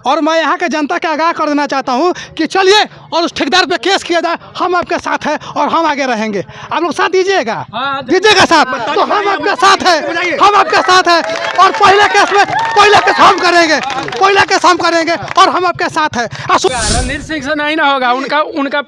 और मैं यहाँ के जनता के आगाह कर देना चाहता हूँ कि चलिए और उस ठेकेदार पे केस किया जाए। हम आपके साथ हैं और हम आगे रहेंगे। आप लोग साथ दीजिएगा, दीजिएगा साथ, तो हम आपके साथ हैं, हम आपके साथ हैं। और पहले केस हम करेंगे, पहले केस हम करेंगे और हम आपके साथ हैं। रणधीर सिंह से नहीं ना होगा। उनका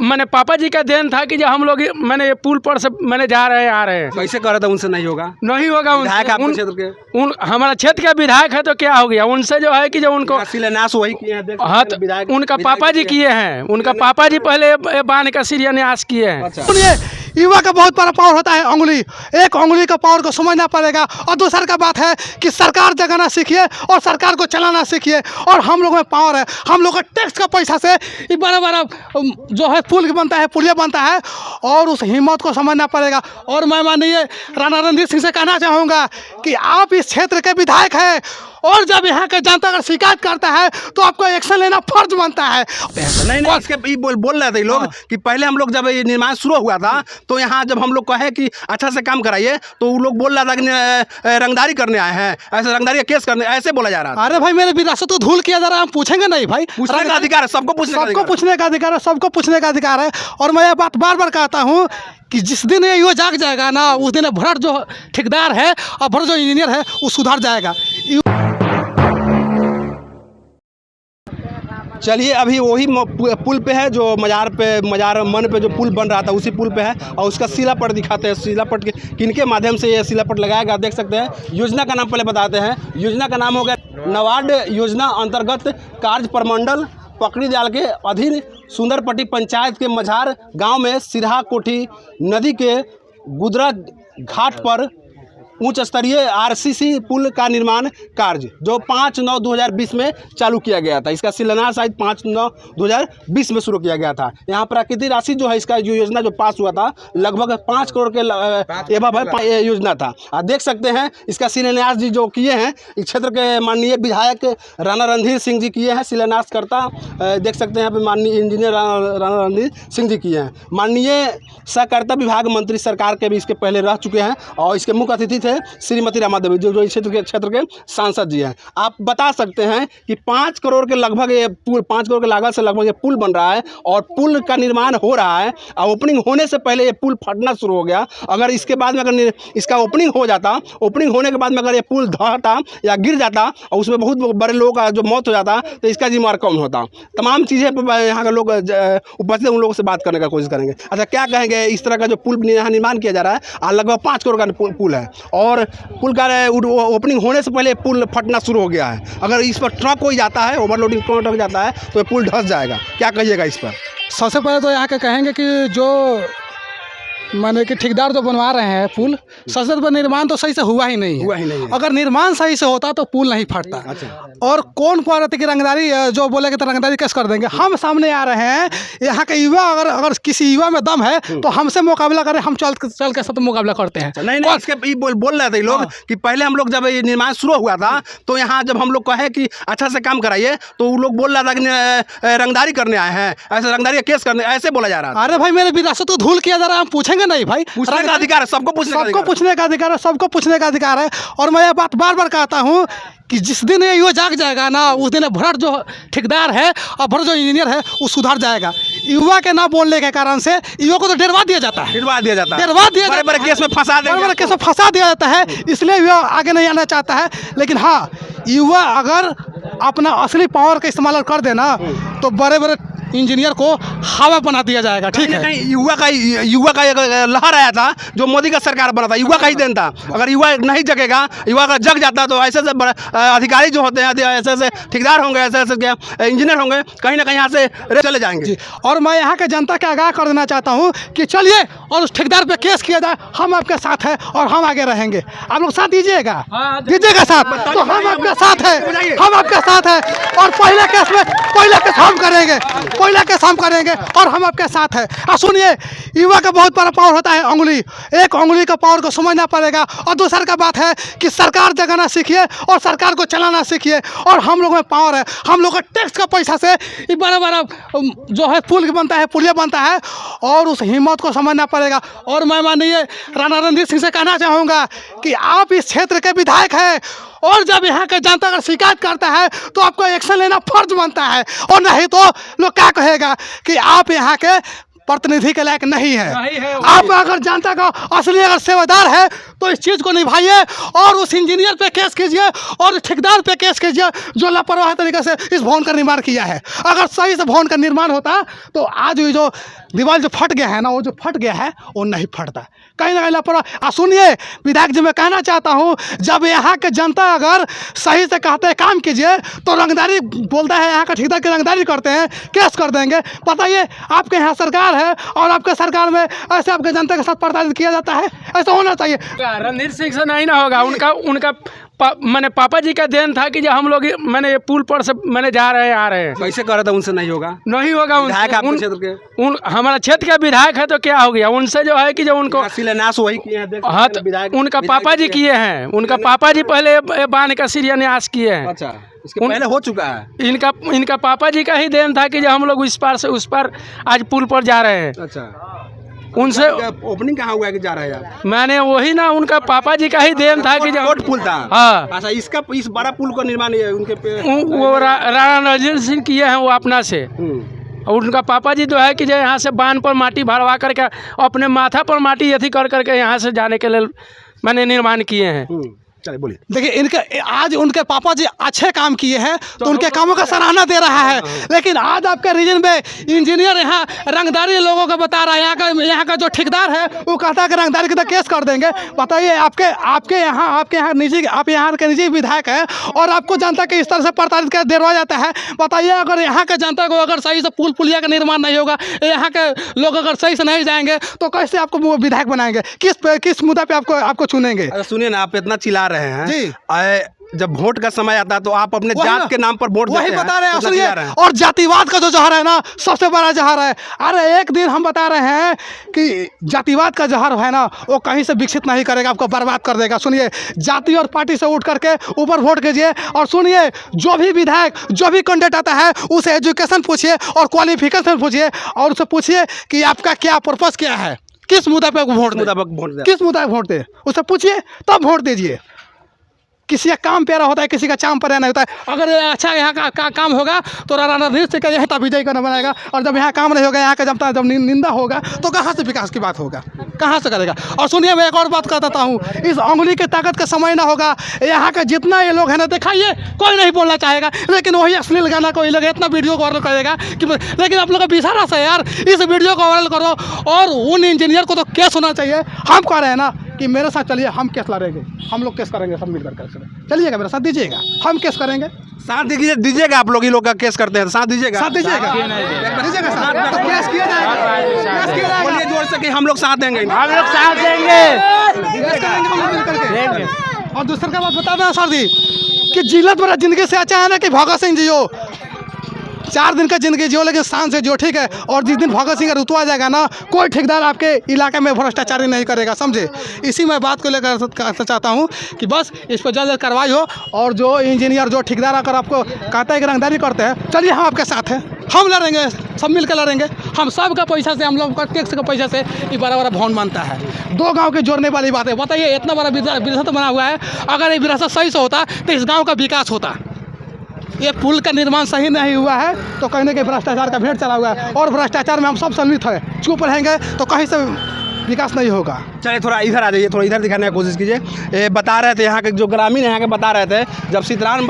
मैंने पापा जी का देन था कि जब हम लोग मैंने पुल पर से मैंने जा रहे हैं आ रहे हैं। कैसे कह रहा था उनसे नहीं होगा? नहीं होगा। विधायक आपके क्षेत्र के हमारा क्षेत्र का विधायक है तो क्या हो गया उनसे जो है कि जो उनको शिलान्यास वही किए हैं। हाँ तो उनका पापा जी किए हैं। उनका पापा जी पहले बांध का शिलान्यास किए हैं। सुनिए, युवा का बहुत बड़ा पावर होता है उंगली। एक उंगली का पावर को समझना पड़ेगा। और दूसरा का बात है कि सरकार जगाना सीखिए और सरकार को चलाना सीखिए। और हम लोग में पावर है, हम लोग का टैक्स का पैसा से ये बड़ा बड़ा जो है पुल बनता है, पुलिया बनता है। और उस हिम्मत को समझना पड़ेगा। और मैं माननीय राणा रणधीर सिंह से कहना चाहूँगा कि आप इस क्षेत्र के विधायक हैं और जब यहाँ के जनता अगर शिकायत करता है तो आपको एक्शन लेना फर्ज बनता है। नहीं इसके बोल रहे थे लोग कि पहले हम लोग जब ये निर्माण शुरू हुआ था तो यहाँ जब हम लोग कहे कि अच्छा से काम कराइए तो वो लोग बोल रहा था कि रंगदारी करने आए हैं, ऐसे रंगदारी का केस करने, ऐसे बोला जा रहा था। अरे भाई मेरे विरासत को धूल किया जा रहा है, हम पूछेंगे नहीं भाई। पूछने का अधिकार है, सबको पूछने का अधिकार है, सबको पूछने का अधिकार है। और मैं ये बात बार बार कहता हूँ कि जिस दिन ये युवा जाग जाएगा ना, उस दिन भ्रष्ट जो ठेकेदार है और भ्रष्ट जो इंजीनियर है वो सुधर जाएगा। चलिए अभी वही पुल पे है जो मजार मन पे जो पुल बन रहा था उसी पुल पे है और उसका शिलापट दिखाते हैं। शिलापट के किनके माध्यम से ये शिलापट लगाया गया देख सकते हैं। योजना का नाम पहले बताते हैं। योजना का नाम हो गया नवाड योजना अंतर्गत कार्य प्रमंडल पकड़ी दयाल के अधीन सुंदरपट्टी पंचायत के मझार गांव में सिरहा कोठी नदी के गुदरा घाट पर उच्च स्तरीय आरसीसी पुल का निर्माण कार्य जो 5/9/2020 में चालू किया गया था। इसका शिलान्यास आज 5/9/2020 में शुरू किया गया था। यहाँ प्राकृतिक राशि जो है इसका जो योजना जो पास हुआ था लगभग 5 करोड़ के एवं है योजना था। आप देख सकते हैं इसका शिलान्यास जी जो किए हैं इस क्षेत्र के माननीय विधायक राणा रणधीर सिंह जी किए हैं। शिलान्यास करता देख सकते हैं यहाँ पे माननीय इंजीनियर राणा रणधीर सिंह जी किए हैं। माननीय सहकारिता विभाग मंत्री सरकार के भी इसके पहले रह चुके हैं और इसके मुख्य अतिथि श्रीमती रमा देवी जो इस क्षेत्र के सांसद जी हैं। आप बता सकते हैं कि 5 करोड़ के लगभग ये पुल 5 करोड़ के लागत से लगभग ये पुल बन रहा है और पुल का निर्माण हो रहा है। और ओपनिंग होने से पहले ये पुल फटना शुरू हो गया। अगर इसके बाद में अगर इसका ओपनिंग हो जाता, ओपनिंग होने के बाद में अगर ये पुल ढहता या गिर जाता और उसमें बहुत बड़े लोगों का जो मौत हो जाता तो इसका जिम्मेवार कौन होता। तमाम चीज़ें यहाँ के लोग उपस्थित उन लोगों से बात करने का कोशिश करेंगे। अच्छा क्या कहेंगे इस तरह का जो पुल यहाँ निर्माण किया जा रहा है लगभग 5 करोड़ का पुल है और पुल का ओपनिंग होने से पहले पुल फटना शुरू हो गया है। अगर इस पर ट्रक कोई जाता है, ओवरलोडिंग ट्रक जाता है तो ये पुल धंस जाएगा। क्या कहिएगा इस पर? सबसे पहले तो यहाँ के कहेंगे कि जो माने कि ठेकेदार जो बनवा रहे हैं पुल, सबसे पर निर्माण तो सही से हुआ ही नहीं है। अगर निर्माण सही से होता तो पुल नहीं फटता। अच्छा। और कौन कह रहे थे कि रंगदारी जो बोलेगे तो रंगदारी कैसे कर देंगे। हम सामने आ रहे हैं, यहाँ के युवा अगर किसी युवा में दम है तो हमसे मुकाबला करें, हम चल के साथ मुकाबला करते हैं। नहीं इसके बोल रहे थे लोग कि पहले हम लोग जब ये निर्माण शुरू हुआ था तो यहाँ जब हम लोग कहे कि अच्छा से काम कराइए तो वो लोग बोल रहा था कि रंगदारी करने आए हैं, ऐसे रंगदारी का केस करने, ऐसे बोला जा रहा था। अरे भाई मेरे विरासत को धूल किया जा रहा है, हम पूछेंगे नहीं भाई। पूछने का अधिकार है, सबको पूछने का अधिकार है, सबको पूछने का अधिकार है। और मैं ये बात बार बार कहता हूँ कि जिस दिन ये युवा जाग जाएगा ना, उस दिन भ्रष्ट जो ठेकेदार है और भ्रष्ट जो इंजीनियर है वो सुधर जाएगा। युवा के ना बोलने के कारण से युवा को तो डरवा दिया जाता है, बड़े केस में फंसा दिया जाता है। इसलिए युवा आगे नहीं आना चाहता है। लेकिन हाँ, युवा अगर अपना असली पावर का इस्तेमाल कर देना तो बड़े बड़े इंजीनियर को हवा बना दिया जाएगा। ठीक है, युवा का एक लहर आया था जो मोदी का सरकार बना था, युवा का ही देन था। अगर युवा नहीं जगेगा, युवा अगर जग जाता तो ऐसे अधिकारी जो होते हैं, ऐसे ठेकेदार होंगे, ऐसे इंजीनियर होंगे, कहीं ना कहीं यहाँ से चले जाएंगे। और मैं यहाँ के जनता के आगाह कर देना चाहता हूँ कि चलिए और उस ठेकेदार पे केस किया जाए। हम आपके साथ हैं और हम आगे रहेंगे। आप लोग साथ दीजिएगा, दीजिएगा साथ, तो हम आपके साथ हैं, हम आपके साथ हैं। और पहले केस हम करेंगे, पहले केस हम करेंगे और हम आपके साथ हैं। सुनिए, युवा का बहुत बड़ा पावर होता है उंगली। एक उंगली का पावर को समझना पड़ेगा। और दूसरा का बात है कि सरकार जगाना सीखिए और सरकार को चलाना सीखिए। और हम लोग में पावर है, हम लोग का टैक्स का पैसा से ये बड़ा बड़ा जो है पुल बनता है, पुलिया बनता है। और उस हिम्मत को समझना पड़ेगा। और मैं माननीय राणा रणधीर सिंह से कहना चाहूँगा कि आप इस क्षेत्र के विधायक हैं और जब यहाँ के जनता अगर शिकायत करता है तो आपको एक्शन लेना फर्ज बनता है, और नहीं तो लोग क्या कहेगा कि आप यहाँ के प्रतिनिधि के लायक नहीं है। आप अगर जनता का असली अगर सेवादार है तो इस चीज़ को निभाइए और उस इंजीनियर पे केस कीजिए और ठेकेदार पे केस कीजिए जो लापरवाह तरीके से इस भवन का निर्माण किया है। अगर सही से भवन का निर्माण होता तो आज ये जो दीवार जो फट गया है ना, वो जो फट गया है वो नहीं फटता, कहीं ना कहीं लापरवाह। सुनिए विधायक जी, मैं कहना चाहता हूँ, जब यहाँ के जनता अगर सही से कहते हैं काम कीजिए तो रंगदारी बोलता है, यहाँ का ठेकेदार की रंगदारी करते हैं, केस कर देंगे। बताइए, आपके यहाँ सरकार है और आपके सरकार में ऐसे आपके जनता के साथ प्रताड़ित किया जाता है? ऐसा होना चाहिए। रणधीर सिंह से नहीं ना होगा, उनका मैंने पापा जी का देन था कि जो हम लोग मैंने ये पुल पर से मैंने जा रहे हैं आ रहे हैं। कैसे कह रहा था उनसे नहीं होगा? नहीं होगा। विधायक आपके क्षेत्र के हमारा क्षेत्र का विधायक है तो क्या हो गया? उनसे जो है कि जो उनको शिलान्यास वही किए हैं। हाँ, उनका पापा जी किए हैं। उनका पापा जी पहले बांध का शिलान्यास किए हैं। अच्छा, इसके पहले हो चुका है। इनका पापा जी का ही देन था कि जो हम लोग इस पार से उस पार आज पुल पर जा रहे हैं। अच्छा, उनसे ओपनिंग कहाँ हुआ है कि जा रहे हैं आप? मैंने वही ना, उनका पापा जी का ही देन था कि जो पुल था। हाँ। अच्छा, इस बड़ा पुल का निर्माण उनके वो राणा रणधीर सिंह किए हैं, वो अपना से। और उनका पापा जी जो है कि जो यहाँ से बांध पर माटी भरवा करके अपने माथा पर माटी अथी कर करके यहाँ से जाने के लिए मैंने निर्माण किए हैं। चलिए बोलिए। देखिए, इनके आज उनके पापा जी अच्छे काम किए हैं तो उनके कामों का सराहना दे रहा है, लेकिन आज आपके रीजन में इंजीनियर यहाँ रंगदारी लोगों को बता रहा है। यहाँ का जो ठेकेदार है वो कहता है कि रंगदारी के तो केस कर देंगे। बताइए, आपके यहाँ आप यहाँ के निजी विधायक हैं और आपको जनता के इस तरह से प्रताड़ित कर देरवा जाता है। बताइए, अगर यहाँ के जनता को अगर सही से पुलिया का निर्माण नहीं होगा, यहाँ के लोग अगर सही से नहीं जाएंगे तो कैसे आपको विधायक बनाएंगे? किस मुद्दा पे आपको चुनेंगे? सुनिए ना, आप इतना चिल्ला रहे हैं जी। जब वोट का समय आता है तो आप अपने जात के नाम पर वोट देते हैं। वही बता रहे हैं, तो सुनिए। और जातिवाद का जो जहर है ना, सबसे बड़ा जहर है। अरे एक दिन हम बता रहे हैं कि जातिवाद का जहर है ना, वो कहीं से विकसित नहीं करेगा, आपको बर्बाद कर देगा। सुनिए, जाति और पार्टी से उठ करके ऊपर वोट कीजिए। और सुनिए, जो भी विधायक, जो भी कैंडिडेट आता है उसे एजुकेशन पूछिए और क्वालिफिकेशन पूछिए और उससे पूछिए कि आपका क्या पर्पस क्या है, किस मुद्दा पे वोट दे, किस मुद्दा पे वोट दे, उससे पूछिए तब वोट दीजिए। किसी का काम प्यारा होता है, किसी का चाम प्यारा नहीं होता है। अगर अच्छा यहाँ का काम होगा तो रणधीर सिंह का यही तब विजय करना बनाएगा, और जब यहाँ काम नहीं होगा, यहाँ का जब निंदा होगा तो कहाँ से विकास की बात होगा, कहाँ से करेगा? और सुनिए, मैं एक और बात कहता हूँ, इस उंगली के ताकत का समय ना होगा। यहाँ का जितना ये लोग हैं ना, दिखाइए, कोई नहीं बोलना चाहेगा, लेकिन वही अश्लील गाना कोई लोग इतना वीडियो को वायरल करेगा कि, लेकिन आप लोग का बिसारा से यार इस वीडियो को वायरल करो। और उन इंजीनियर को तो केस होना चाहिए। हम कह रहे हैं ना कि मेरे साथ चलिए, हम केस लड़ेंगे, हम लोग केस करेंगे सब मिलकर। चलिएगा, मेरे साथ दीजिएगा, हम केस करेंगे। साथ दीजिएगा। आप लोग ही लोग का केस करते हैं, साथ दीजिएगा। साथ दीजिएगा, दीजिएगा साथ, तो केस किया जाएगा। बोलिए जोर से कि हम लोग साथ देंगे। हम लोग साथ देंगे। हम लोग मिलकर के। और दूसरी का बात बता दें सर जी कि जिल्लत बड़ा जिंदगी से अच्छा है ना कि भगत सिंह जी हो। 4 दिन का जिंदगी जियो, लेकिन शान से जियो, ठीक है? और जिस दिन भगत सिंह का रुतबा जाएगा ना, कोई ठेकेदार आपके इलाके में भ्रष्टाचारी नहीं करेगा, समझे? इसी में बात को लेकर कहना चाहता हूँ कि बस इस पर जल्द कार्रवाई हो। और जो इंजीनियर, जो ठेकेदार अगर आपको कहता है कि रंगदारी करते हैं, चलिए हम आपके साथ हैं, हम लड़ेंगे, सब मिलकर लड़ेंगे। हम सब का पैसा से, हम लोग का टैक्स का पैसा से ये बड़ा बड़ा भवन बनता है। 2 गाँव के जोड़ने वाली बात है। बताइए, इतना बड़ा विरासत बना हुआ है, अगर ये विरासत सही से होता तो इस गाँव का विकास होता। ये पुल का निर्माण सही नहीं हुआ है तो कहीं ना कहीं भ्रष्टाचार का भेंट चला हुआ है, और भ्रष्टाचार में हम सब सम्मिलित हैं। चुप रहेंगे तो कहीं से विकास नहीं होगा। चलिए थोड़ा इधर आ जाइए, थोड़ा इधर दिखाने की कोशिश कीजिए। बता रहे थे यहाँ के जो ग्रामीण यहाँ के बता रहे थे, जब सीताराम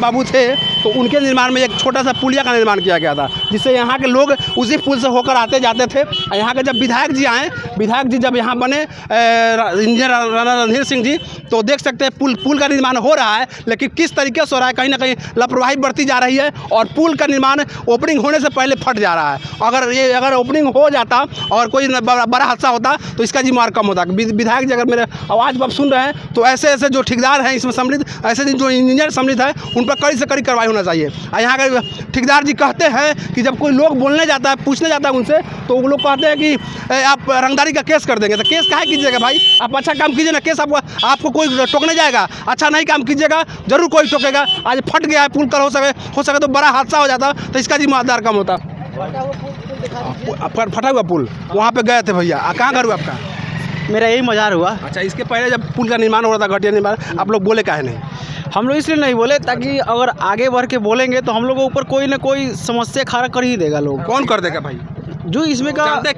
बाबू थे तो उनके निर्माण में एक छोटा सा पुलिया का निर्माण किया गया था, जिससे यहाँ के लोग उसी पुल से होकर आते जाते थे। यहाँ के जब विधायक जी आए, विधायक जी जब यहाँ बने इंजीनियर रणधीर सिंह जी, तो देख सकते हैं पुल का निर्माण हो रहा है, लेकिन किस तरीके से हो रहा है, कहीं ना कहीं लापरवाही बढ़ती जा रही है और पुल का निर्माण ओपनिंग होने से पहले फट जा रहा है। अगर ओपनिंग हो जाता और कोई बड़ा हादसा होता तो इसका जिम्मेवार कम होता। विधायक जी अगर मेरे आवाज़ आप सुन रहे हैं तो ऐसे जो ठेकेदार हैं इसमें सम्मिलित, ऐसे जो इंजीनियर सम्मिलित है, उन पर कड़ी से कड़ी कार्रवाई होना चाहिए। और यहाँ के ठेकेदार जी कहते हैं कि जब कोई लोग बोलने जाता है, पूछने जाता है उनसे, तो वो लोग कहते हैं कि आप रंगदारी का केस कर देंगे। तो केस काहे कीजिएगा भाई? आप अच्छा काम कीजिए ना, केस आपको कोई टोकने जाएगा? अच्छा नहीं काम कीजिएगा, जरूर कोई टोकेगा। आज फट गया है पुल, कल हो सके तो बड़ा हादसा हो जाता तो इसका जिम्मेदार कम होता। फटा हुआ पुल, वहाँ पे गए थे भैया। कहाँ घर हुआ आपका? मेरा यही मजार हुआ। अच्छा, इसके पहले जब पुल का निर्माण हो रहा था, घटिया निर्माण, आप लोग बोले काहे नहीं? हम लोग इसलिए नहीं बोले ताकि अगर आगे बढ़ के बोलेंगे तो हम लोगों के ऊपर कोई ना कोई समस्या खड़ा कर ही देगा लोग। कौन कर देगा भाई? जो इसमें का जानते हैं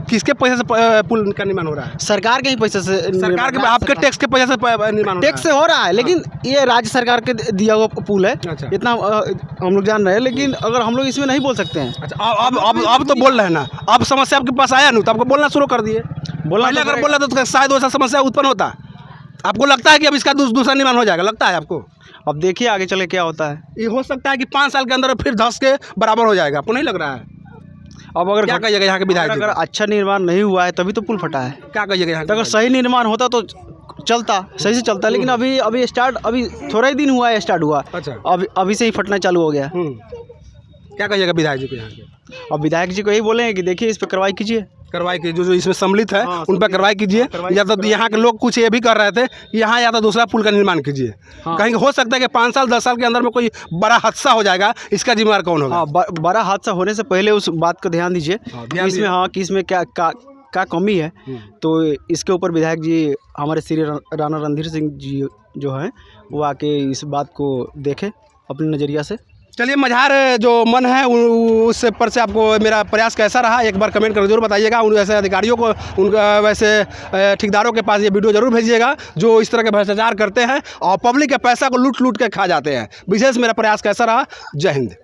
किसके पैसे से पुल का निर्माण हो रहा है? सरकार के ही पैसे से, सरकार के, आपके टैक्स के पैसे से निर्माण हो टैक्स से हो रहा है, लेकिन ये राज्य सरकार के दिया हुआ पुल है। अच्छा। इतना हम लोग जान रहे हैं, लेकिन अगर हम लोग इसमें नहीं बोल सकते हैं। अच्छा, अब तो बोल रहे हैं ना, अब समस्या आपके पास आया नहीं तो आपको बोलना शुरू कर दिए। पहले अगर बोला तो शायद वैसा समस्या उत्पन्न होता। आपको लगता है कि अब इसका दूसरा निर्माण हो जाएगा? लगता है आपको? अब देखिए आगे चले क्या होता है। ये हो सकता है कि 5 साल के अंदर फिर धस के बराबर हो जाएगा, आपको नहीं लग रहा है? अब अगर क्या कहिएगा यहाँ के विधायक जी अगर को? अच्छा निर्माण नहीं हुआ है तभी तो पुल फटा है। क्या कहिएगा यहाँ के अगर सही निर्माण होता तो चलता, सही से चलता, लेकिन अभी स्टार्ट, अभी थोड़ा ही दिन हुआ है स्टार्ट हुआ। अच्छा। अभी से ही फटना चालू हो गया। क्या कहिएगा विधायक जी को यहाँ के? अब विधायक जी को यही बोले हैं कि देखिए इस पर कार्रवाई कीजिए। कार्रवाई की जो इसमें सम्मिलित है हाँ, उन पर कार्रवाई कीजिए। या तो यहाँ के लोग कुछ ये भी कर रहे थे कि यहाँ या तो दूसरा पुल का निर्माण कीजिए। कहीं हो सकता है कि 5 साल 10 साल के अंदर में कोई बड़ा हादसा हो जाएगा, इसका जिम्मेदार कौन होगा? हाँ, बड़ा हादसा होने से पहले उस बात का ध्यान दीजिए ध्यान कि इसमें कि इसमें क्या कमी है। तो इसके ऊपर विधायक जी हमारे श्री राणा रणधीर सिंह जी जो हैं वो आके इस बात को देखें अपने नज़रिया से। चलिए, मझार जो मन है उस पर से आपको मेरा प्रयास कैसा रहा एक बार कमेंट करके जरूर बताइएगा। उन वैसे अधिकारियों को, उनका वैसे ठेकेदारों के पास ये वीडियो जरूर भेजिएगा जो इस तरह के भ्रष्टाचार करते हैं और पब्लिक के पैसा को लूट के खा जाते हैं। विशेष मेरा प्रयास कैसा रहा। जय हिंद।